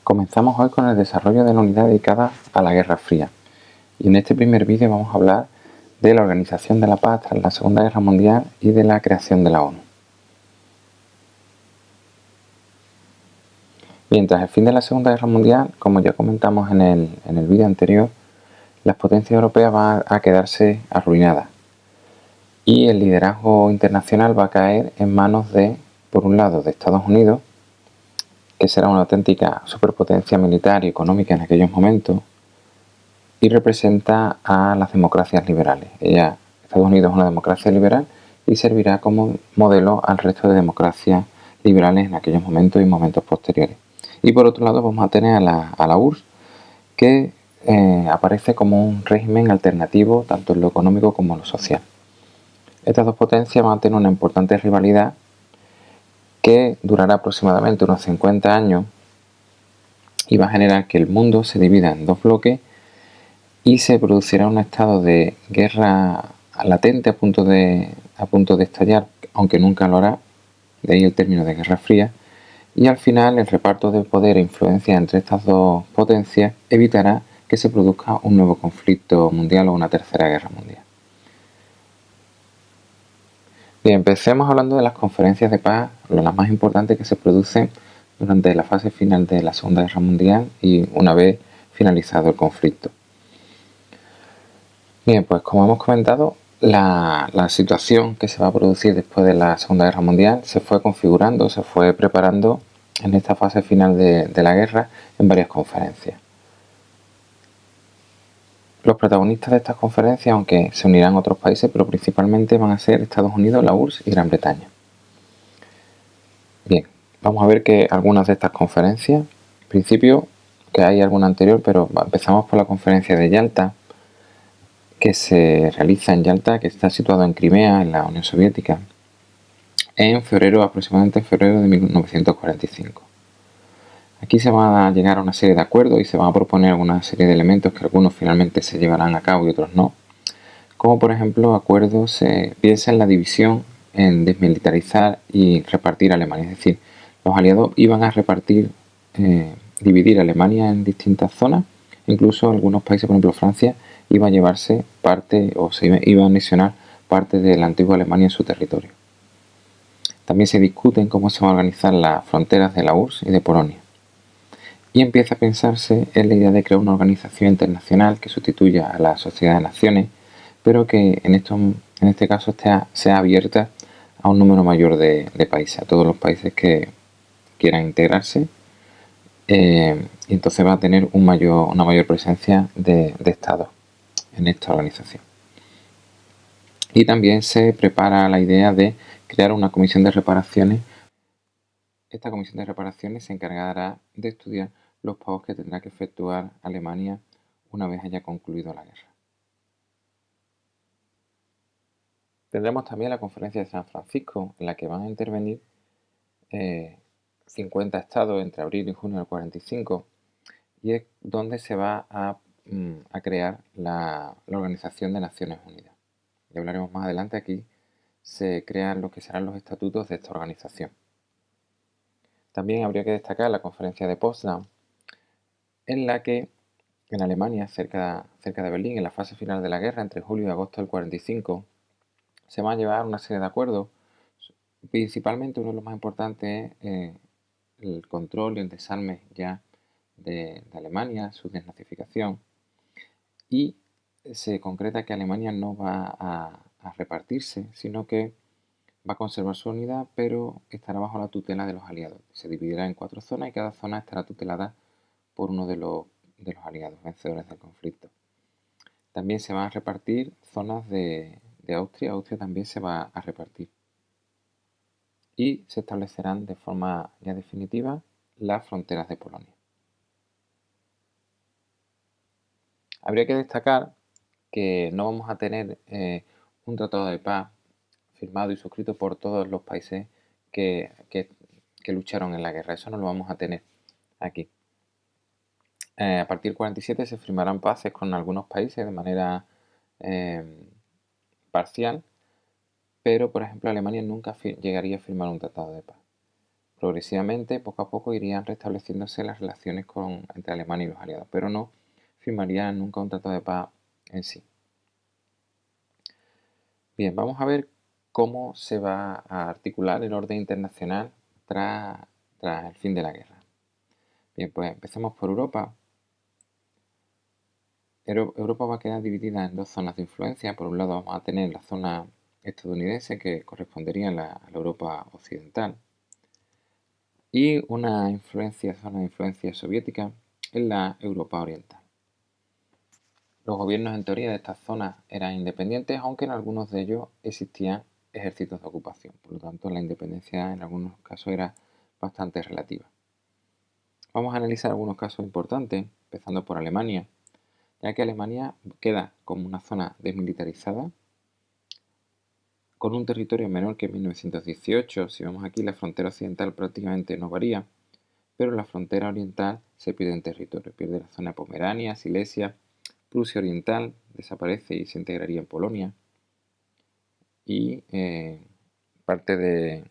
Comenzamos hoy con el desarrollo de la unidad dedicada a la Guerra Fría. Y en este primer vídeo vamos a hablar de la organización de la paz tras la Segunda Guerra Mundial y de la creación de la ONU. Bien, tras el fin de la Segunda Guerra Mundial, como ya comentamos en el vídeo anterior, las potencias europeas van a quedarse arruinadas y el liderazgo internacional va a caer en manos de, por un lado, de Estados Unidos, que será una auténtica superpotencia militar y económica en aquellos momentos, y representa a las democracias liberales. Estados Unidos es una democracia liberal y servirá como modelo al resto de democracias liberales en aquellos momentos y momentos posteriores. Y por otro lado vamos a tener a la URSS, que aparece como un régimen alternativo tanto en lo económico como en lo social. Estas dos potencias van a tener una importante rivalidad que durará aproximadamente unos 50 años y va a generar que el mundo se divida en dos bloques y se producirá un estado de guerra latente a punto de estallar, aunque nunca lo hará, de ahí el término de Guerra Fría, y al final el reparto de poder e influencia entre estas dos potencias evitará que se produzca un nuevo conflicto mundial o una tercera guerra mundial. Bien, empecemos hablando de las conferencias de paz, las más importantes que se producen durante la fase final de la Segunda Guerra Mundial y una vez finalizado el conflicto. Bien, pues como hemos comentado, la situación que se va a producir después de la Segunda Guerra Mundial se fue configurando, se fue preparando en esta fase final de la guerra en varias conferencias. Los protagonistas de estas conferencias, aunque se unirán otros países, pero principalmente van a ser Estados Unidos, la URSS y Gran Bretaña. Bien, vamos a ver que algunas de estas conferencias, en principio que hay alguna anterior, pero empezamos por la conferencia de Yalta, que se realiza en Yalta, que está situado en Crimea, en la Unión Soviética, en febrero, aproximadamente en febrero de 1945. Aquí se va a llegar a una serie de acuerdos y se van a proponer una serie de elementos que algunos finalmente se llevarán a cabo y otros no. Como por ejemplo, acuerdos se piensa en la división, en desmilitarizar y repartir Alemania. Es decir, los aliados iban a dividir Alemania en distintas zonas. Incluso algunos países, por ejemplo Francia, iba a llevarse parte o se iba a anexionar parte de la antigua Alemania en su territorio. También se discuten cómo se van a organizar las fronteras de la URSS y de Polonia. Y empieza a pensarse en la idea de crear una organización internacional que sustituya a la Sociedad de Naciones, pero que en este caso sea abierta a un número mayor de países, a todos los países que quieran integrarse, y entonces va a tener una mayor presencia de estados en esta organización. Y también se prepara la idea de crear una comisión de reparaciones. Esta comisión de reparaciones se encargará de estudiar los pagos que tendrá que efectuar Alemania una vez haya concluido la guerra. Tendremos también la conferencia de San Francisco, en la que van a intervenir 50 estados entre abril y junio del 45, y es donde se va a crear la Organización de Naciones Unidas. Ya hablaremos más adelante. Aquí se crean lo que serán los estatutos de esta organización. También habría que destacar la conferencia de Potsdam, en la que en Alemania, cerca de Berlín, en la fase final de la guerra, entre julio y agosto del 45, se van a llevar una serie de acuerdos. Principalmente uno de los más importantes es el control y el desarme ya de Alemania, su desnazificación, y se concreta que Alemania no va a repartirse, sino que va a conservar su unidad, pero estará bajo la tutela de los aliados. Se dividirá en 4 zonas y cada zona estará tutelada por uno de los aliados vencedores del conflicto. También se van a repartir zonas de Austria. Austria también se va a repartir. Y se establecerán de forma ya definitiva las fronteras de Polonia. Habría que destacar que no vamos a tener un tratado de paz firmado y suscrito por todos los países que lucharon en la guerra. Eso no lo vamos a tener aquí. A partir del 47 se firmarán paces con algunos países de manera parcial, pero por ejemplo Alemania nunca llegaría a firmar un tratado de paz. progresivamente, poco a poco, irían restableciéndose las relaciones entre Alemania y los aliados, pero no firmarían nunca un tratado de paz en sí. Bien, vamos a ver cómo se va a articular el orden internacional tras el fin de la guerra. Bien, pues empecemos por Europa. Europa va a quedar dividida en dos zonas de influencia. Por un lado vamos a tener la zona estadounidense, que correspondería a la Europa occidental, y una zona de influencia soviética en la Europa oriental. Los gobiernos en teoría de estas zonas eran independientes, aunque en algunos de ellos existían ejércitos de ocupación. Por lo tanto, la independencia en algunos casos era bastante relativa. Vamos a analizar algunos casos importantes, empezando por Alemania, ya que Alemania queda como una zona desmilitarizada, con un territorio menor que en 1918. Si vemos aquí, la frontera occidental prácticamente no varía, pero la frontera oriental se pierde en territorio. Pierde la zona de Pomerania, Silesia, Prusia Oriental desaparece y se integraría en Polonia. Y parte de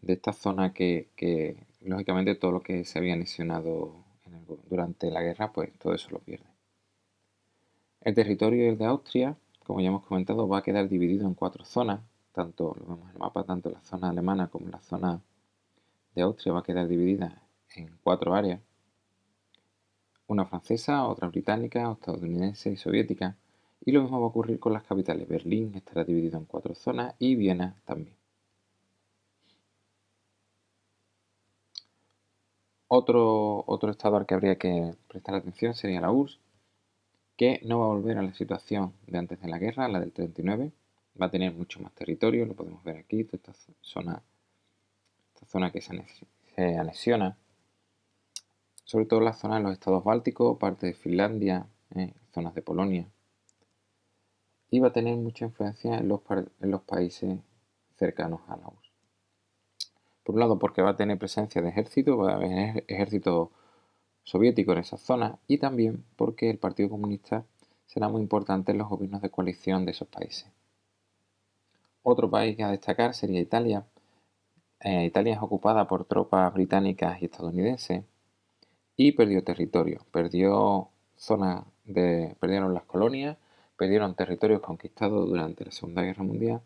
esta zona que lógicamente todo lo que se había anexionado durante la guerra, pues todo eso lo pierde. El territorio de Austria, como ya hemos comentado, va a quedar dividido en 4 zonas. Tanto, lo vemos en el mapa, tanto la zona alemana como la zona de Austria va a quedar dividida en 4 áreas. Una francesa, otra británica, estadounidense y soviética. Y lo mismo va a ocurrir con las capitales. Berlín estará dividido en 4 zonas y Viena también. Otro estado al que habría que prestar atención sería la URSS, que no va a volver a la situación de antes de la guerra, la del 39. Va a tener mucho más territorio, lo podemos ver aquí, toda esta zona que se anexiona. Sobre todo la zona de los estados bálticos, parte de Finlandia, zonas de Polonia. Y va a tener mucha influencia en los países cercanos a la URSS. Por un lado, porque va a tener presencia de ejército, va a haber ejército soviético en esa zona, y también porque el Partido Comunista será muy importante en los gobiernos de coalición de esos países. Otro país que a destacar sería Italia. Italia es ocupada por tropas británicas y estadounidenses y perdió territorio, perdieron las colonias, perdieron territorios conquistados durante la Segunda Guerra Mundial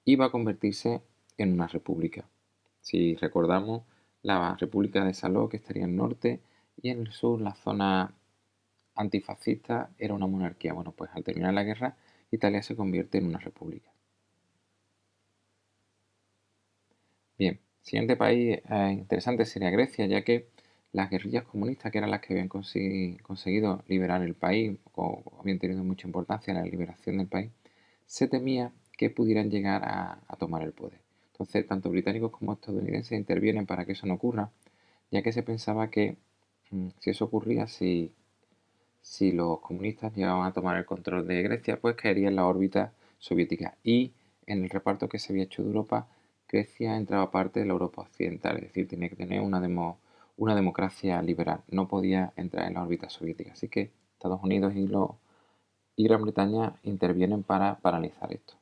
y va a convertirse en una república. Si recordamos, la República de Saló, que estaría en el norte, y en el sur la zona antifascista era una monarquía. Bueno, pues al terminar la guerra, Italia se convierte en una república. Bien, siguiente país interesante sería Grecia, ya que las guerrillas comunistas, que eran las que habían conseguido liberar el país, o habían tenido mucha importancia en la liberación del país, se temía que pudieran llegar a tomar el poder. Entonces, tanto británicos como estadounidenses intervienen para que eso no ocurra, ya que se pensaba que si eso ocurría, si los comunistas llegaban a tomar el control de Grecia, pues caería en la órbita soviética. Y en el reparto que se había hecho de Europa, Grecia entraba parte de la Europa occidental, es decir, tenía que tener una democracia liberal, no podía entrar en la órbita soviética. Así que Estados Unidos y Gran Bretaña intervienen para paralizar esto.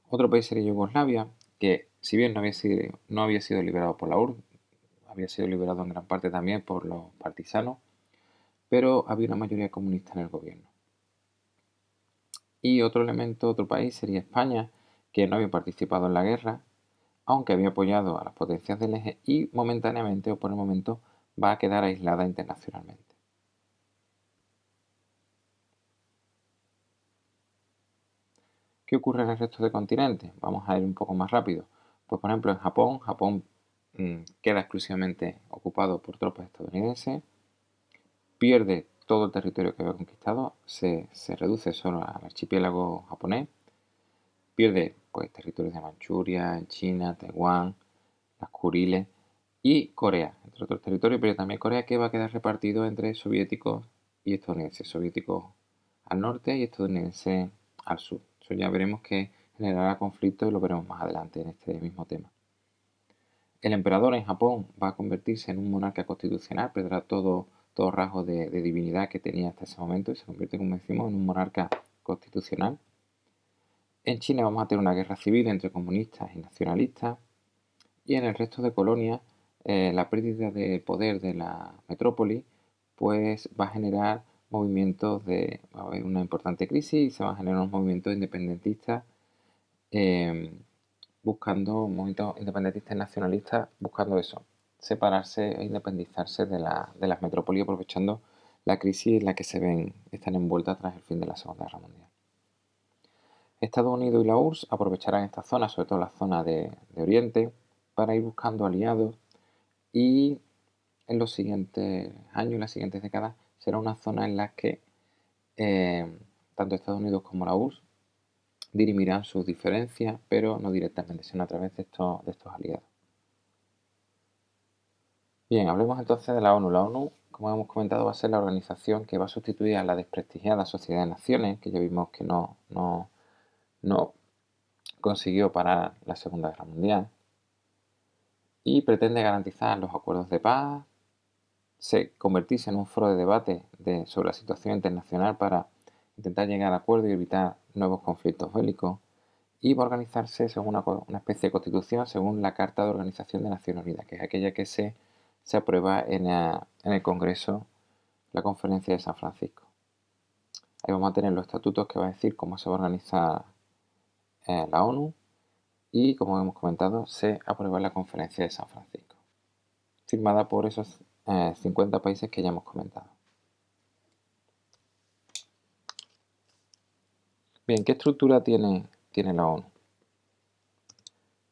Otro país sería Yugoslavia, que si bien no había sido liberado por la URSS, había sido liberado en gran parte también por los partisanos, pero había una mayoría comunista en el gobierno. Y otro país sería España, que no había participado en la guerra, aunque había apoyado a las potencias del eje y momentáneamente o por el momento va a quedar aislada internacionalmente. ¿Qué ocurre en el resto del continente? Vamos a ir un poco más rápido. Pues por ejemplo en Japón queda exclusivamente ocupado por tropas estadounidenses, pierde todo el territorio que había conquistado, se reduce solo al archipiélago japonés, pierde pues territorios de Manchuria, China, Taiwán, las Kuriles y Corea, entre otros territorios, pero también Corea, que va a quedar repartido entre soviéticos y estadounidenses, soviéticos al norte y estadounidenses al sur. Eso ya veremos que generará conflicto y lo veremos más adelante en este mismo tema. El emperador en Japón va a convertirse en un monarca constitucional, perderá todo rasgo de divinidad que tenía hasta ese momento y se convierte, como decimos, en un monarca constitucional. En China vamos a tener una guerra civil entre comunistas y nacionalistas. Y en el resto de colonias, la pérdida de poder de la metrópoli pues va a generar movimientos va a haber una importante crisis y se van a generar unos movimientos independentistas buscando movimientos independentistas y nacionalistas buscando eso, separarse e independizarse de las metrópolis, aprovechando la crisis en la que están envueltas tras el fin de la Segunda Guerra Mundial. Estados Unidos y la URSS aprovecharán esta zona, sobre todo la zona de Oriente, para ir buscando aliados, y en los siguientes años, en las siguientes décadas, será una zona en la que tanto Estados Unidos como la URSS dirimirán sus diferencias, pero no directamente, sino a través de estos aliados. Bien, hablemos entonces de la ONU. La ONU, como hemos comentado, va a ser la organización que va a sustituir a la desprestigiada Sociedad de Naciones, que ya vimos que no consiguió parar la Segunda Guerra Mundial, y pretende garantizar los acuerdos de paz, convertirse en un foro de debate sobre la situación internacional para intentar llegar a acuerdos y evitar nuevos conflictos bélicos, y va a organizarse según una especie de constitución según la Carta de Organización de Naciones Unidas, que es aquella que se aprueba en el Congreso, la Conferencia de San Francisco. Ahí vamos a tener los estatutos que va a decir cómo se va a organizar la ONU, y como hemos comentado, se aprueba en la Conferencia de San Francisco, firmada por esos 50 países que ya hemos comentado. Bien, ¿qué estructura tiene la ONU?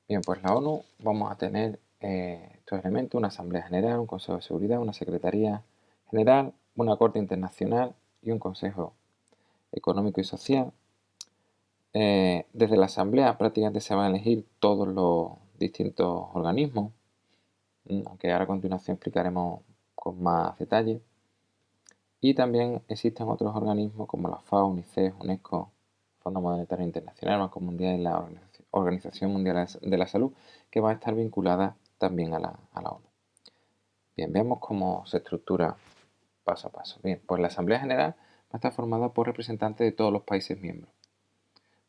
Bien, pues la ONU vamos a tener estos elementos: una Asamblea General, un Consejo de Seguridad, una Secretaría General, una Corte Internacional y un Consejo Económico y Social. Desde la Asamblea prácticamente se van a elegir todos los distintos organismos, aunque ahora a continuación explicaremos con más detalle. Y también existen otros organismos como la FAO, UNICEF, UNESCO, Fondo Monetario Internacional, Banco Mundial y la Organización Mundial de la Salud, que van a estar vinculadas también a la ONU. Bien, veamos cómo se estructura paso a paso. Bien, pues la Asamblea General va a estar formada por representantes de todos los países miembros.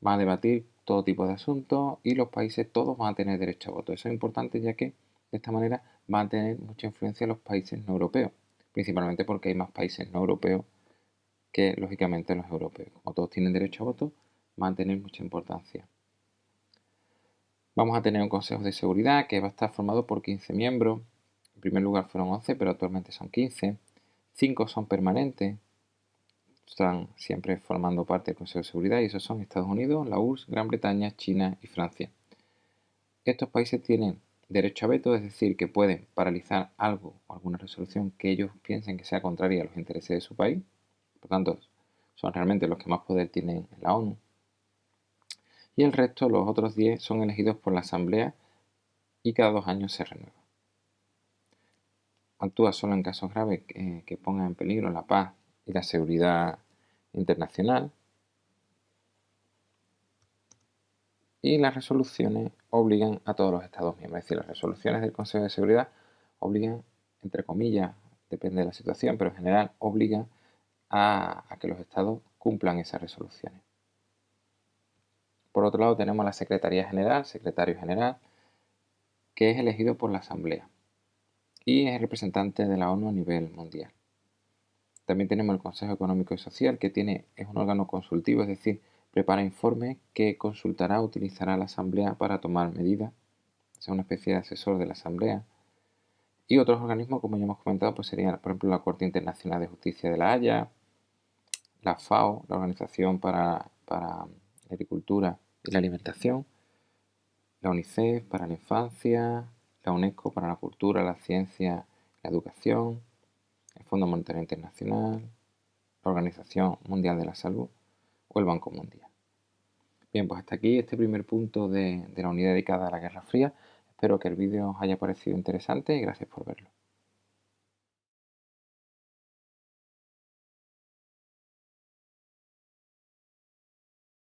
Van a debatir todo tipo de asuntos y los países todos van a tener derecho a voto. Eso es importante, ya que de esta manera van a tener mucha influencia los países no europeos, principalmente porque hay más países no europeos que, lógicamente, los europeos. Como todos tienen derecho a voto, van a tener mucha importancia. Vamos a tener un Consejo de Seguridad que va a estar formado por 15 miembros. En primer lugar fueron 11, pero actualmente son 15. 5 son permanentes, están siempre formando parte del Consejo de Seguridad, y esos son Estados Unidos, la URSS, Gran Bretaña, China y Francia. Estos países tienen derecho a veto, es decir, que pueden paralizar algo o alguna resolución que ellos piensen que sea contraria a los intereses de su país. Por tanto, son realmente los que más poder tienen en la ONU. Y el resto, los otros 10, son elegidos por la Asamblea y cada 2 años se renueva. Actúa solo en casos graves que pongan en peligro la paz y la seguridad internacional. Y las resoluciones obligan a todos los Estados miembros. Es decir, las resoluciones del Consejo de Seguridad obligan, entre comillas, depende de la situación, pero en general obligan a que los Estados cumplan esas resoluciones. Por otro lado, tenemos la Secretaría General, secretario general, que es elegido por la Asamblea y es el representante de la ONU a nivel mundial. También tenemos el Consejo Económico y Social, que es un órgano consultivo, es decir, prepara informes que consultará o utilizará la Asamblea para tomar medidas. Es una especie de asesor de la Asamblea. Y otros organismos, como ya hemos comentado, pues serían, por ejemplo, la Corte Internacional de Justicia de La Haya, la FAO, la Organización para la Agricultura y la Alimentación, la UNICEF para la infancia, la UNESCO para la cultura, la ciencia, la educación, el Fondo Monetario Internacional, la Organización Mundial de la Salud o el Banco Mundial. Bien, pues hasta aquí este primer punto de la unidad dedicada a la Guerra Fría. Espero que el vídeo os haya parecido interesante y gracias por verlo.